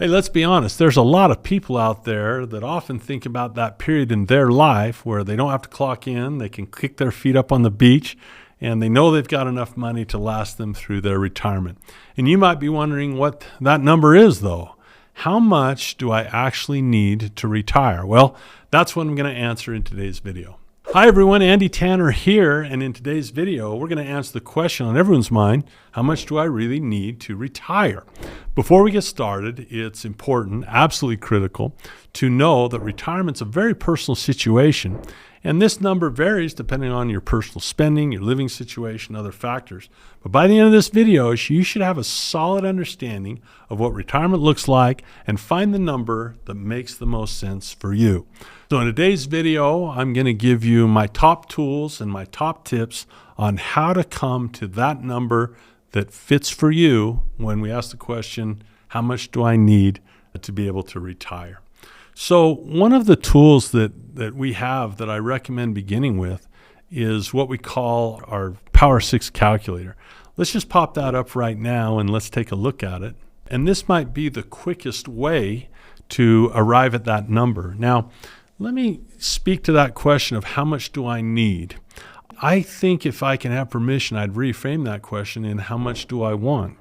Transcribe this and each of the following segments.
Hey, let's be honest. There's a lot of people out there that often think about that period in their life where they don't have to clock in, they can kick their feet up on the beach, and they know they've got enough money to last them through their retirement. And you might be wondering what that number is, though. How much do I actually need to retire? Well, that's what I'm going to answer in today's video. Hi everyone, Andy Tanner here, and in today's video we're going to answer the question on everyone's mind: how much do I really need to retire? Before we get started, it's important, absolutely critical, to know that retirement's a very personal situation, and this number varies depending on your personal spending, your living situation, other factors. But by the end of this video, you should have a solid understanding of what retirement looks like and find the number that makes the most sense for you. So in today's video, I'm going to give you my top tools and my top tips on how to come to that number that fits for you when we ask the question, how much do I need to be able to retire? So one of the tools that we have that I recommend beginning with is what we call our Power 6 calculator. Let's just pop that up right now and let's take a look at it. And this might be the quickest way to arrive at that number. Now, let me speak to that question of how much do I need? I think if I can have permission, I'd reframe that question in how much do I want?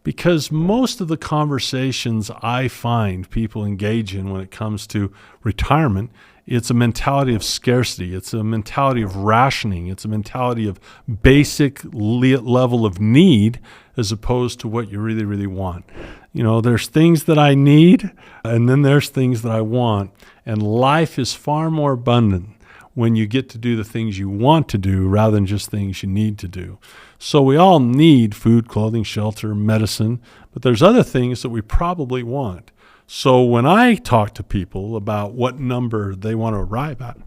Because most of the conversations I find people engage in when it comes to retirement, it's a mentality of scarcity. It's a mentality of rationing. It's a mentality of basic level of need as opposed to what you really, really want. You know, there's things that I need, and then there's things that I want. And life is far more abundant when you get to do the things you want to do rather than just things you need to do. So we all need food, clothing, shelter, medicine, but there's other things that we probably want. So when I talk to people about what number they want to arrive at,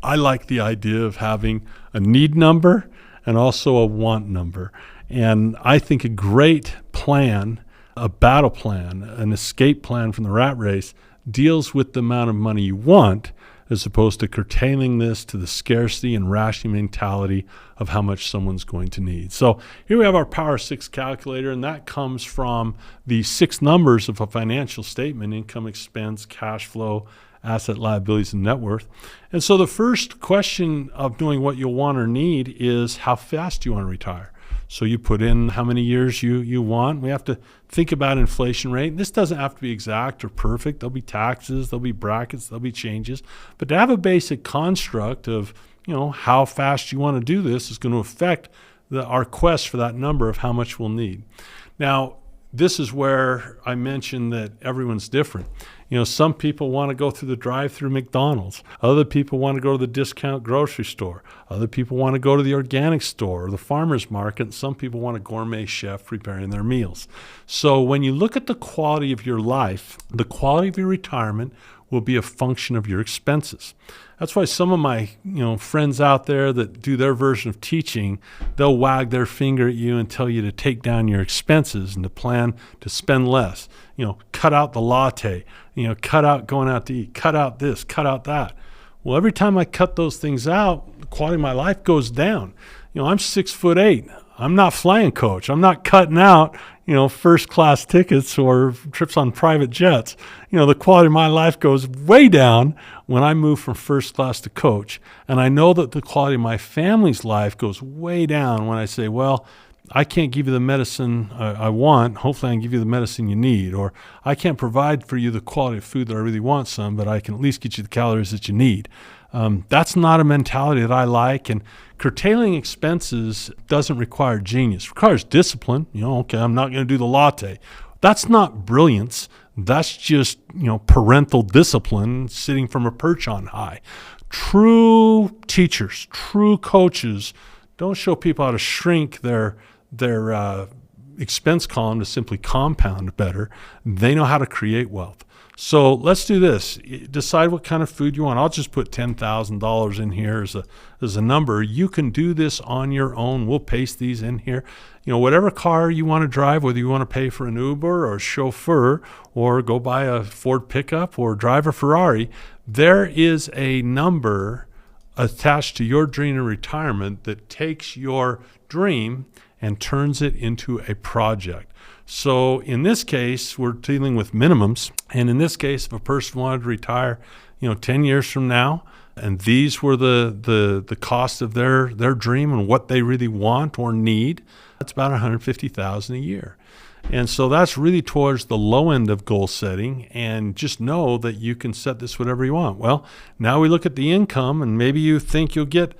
I like the idea of having a need number and also a want number. And I think a great plan, a battle plan, an escape plan from the rat race deals with the amount of money you want, as opposed to curtailing this to the scarcity and rationing mentality of how much someone's going to need. So here we have our Power 6 calculator, and that comes from the 6 numbers of a financial statement: income, expense, cash flow, asset, liabilities, and net worth. And so the first question of knowing what you'll want or need is how fast do you want to retire? So you put in how many years you want. We have to think about inflation rate. This doesn't have to be exact or perfect. There'll be taxes, there'll be brackets, there'll be changes. But to have a basic construct of, how fast you want to do this is going to affect our quest for that number of how much we'll need. Now, this is where I mentioned that everyone's different. Some people want to go through the drive-through McDonald's. Other people want to go to the discount grocery store. Other people want to go to the organic store or the farmer's market. And some people want a gourmet chef preparing their meals. So when you look at the quality of your life, the quality of your retirement will be a function of your expenses. That's why some of my friends out there that do their version of teaching, they'll wag their finger at you and tell you to take down your expenses and to plan to spend less. Cut out the latte, cut out going out to eat, cut out this, cut out that. Well, every time I cut those things out, the quality of my life goes down. I'm 6'8". I'm not flying coach. I'm not cutting out, first class tickets or trips on private jets. The quality of my life goes way down when I move from first class to coach. And I know that the quality of my family's life goes way down when I say, well, I can't give you the medicine I want. Hopefully I can give you the medicine you need. Or I can't provide for you the quality of food that I really want but I can at least get you the calories that you need. That's not a mentality that I like. And curtailing expenses doesn't require genius. It requires discipline. Okay, I'm not going to do the latte. That's not brilliance. That's just, parental discipline sitting from a perch on high. True teachers, true coaches don't show people how to shrink their expense column to simply compound better. They know how to create wealth. So let's do this. Decide what kind of food you want. I'll just put $10,000 in here as a number. You can do this on your own. We'll paste these in here. Whatever car you want to drive, whether you want to pay for an Uber or a chauffeur or go buy a Ford pickup or drive a Ferrari, there is a number attached to your dream of retirement that takes your dream and turns it into a project. So in this case, we're dealing with minimums. And in this case, if a person wanted to retire, 10 years from now, and these were the cost of their dream and what they really want or need, that's about $150,000 a year. And so that's really towards the low end of goal setting, and just know that you can set this whatever you want. Well, now we look at the income, and maybe you think you'll get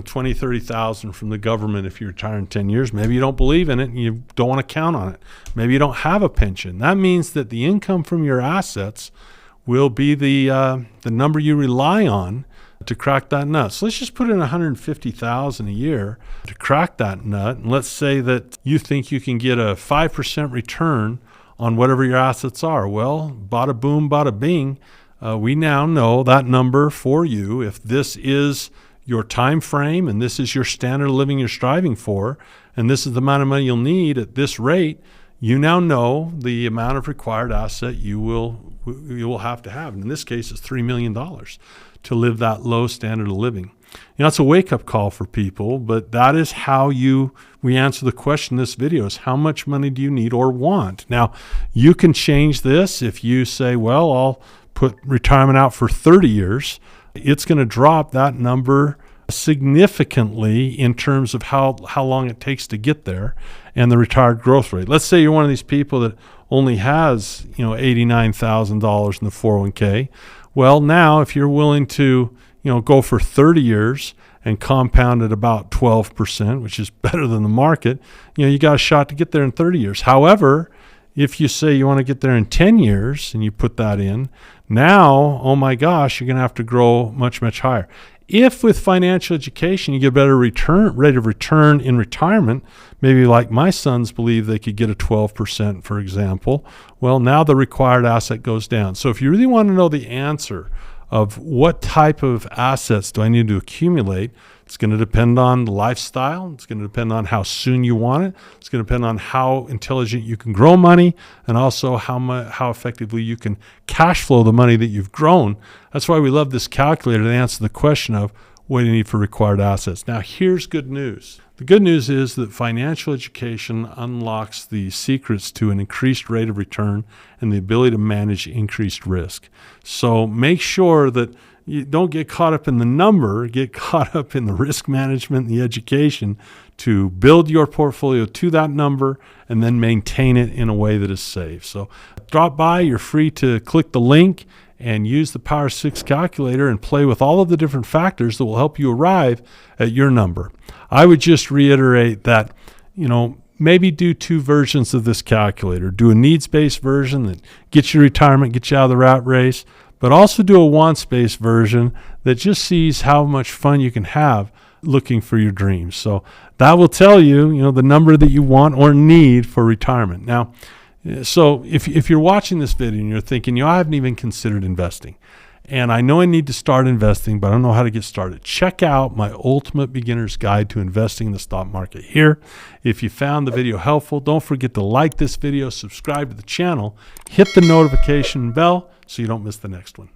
20, 30,000 from the government if you retire in 10 years. Maybe you don't believe in it and you don't want to count on it. Maybe you don't have a pension. That means that the income from your assets will be the number you rely on to crack that nut. So let's just put in $150,000 a year to crack that nut. And let's say that you think you can get a 5% return on whatever your assets are. Well, bada boom, bada bing. We now know that number for you. If this is your time frame and this is your standard of living you're striving for, and this is the amount of money you'll need at this rate, you now know the amount of required asset you will have to have. And in this case, it's $3 million to live that low standard of living. It's a wake-up call for people, but that is how we answer the question in this video, is how much money do you need or want? Now, you can change this. If you say, well, I'll put retirement out for 30 years, it's going to drop that number significantly in terms of how long it takes to get there and the retired growth rate. Let's say you're one of these people that only has $89,000 in the 401k. Well, now if you're willing to go for 30 years and compound at about 12%, which is better than the market, you got a shot to get there in 30 years. However, if you say you want to get there in 10 years and you put that in, now, oh my gosh, you're going to have to grow much, much higher. If with financial education you get a better rate of return in retirement, maybe like my sons believe they could get a 12%, for example, well, now the required asset goes down. So if you really want to know the answer of what type of assets do I need to accumulate, it's going to depend on the lifestyle. It's going to depend on how soon you want it. It's going to depend on how intelligent you can grow money, and also how effectively you can cash flow the money that you've grown. That's why we love this calculator to answer the question of what do you need for required assets. Now, here's good news. The good news is that financial education unlocks the secrets to an increased rate of return and the ability to manage increased risk. So make sure that you don't get caught up in the number, get caught up in the risk management and the education to build your portfolio to that number and then maintain it in a way that is safe. So drop by. You're free to click the link and use the Power 6 calculator and play with all of the different factors that will help you arrive at your number. I would just reiterate that, maybe do two versions of this calculator. Do a needs-based version that gets you retirement, gets you out of the rat race, but also do a wants-based version that just sees how much fun you can have looking for your dreams. So that will tell you, the number that you want or need for retirement. Now, so if you're watching this video and you're thinking, I haven't even considered investing, and I know I need to start investing, but I don't know how to get started, check out my Ultimate Beginner's Guide to Investing in the Stock Market here. If you found the video helpful, don't forget to like this video, subscribe to the channel, hit the notification bell so you don't miss the next one.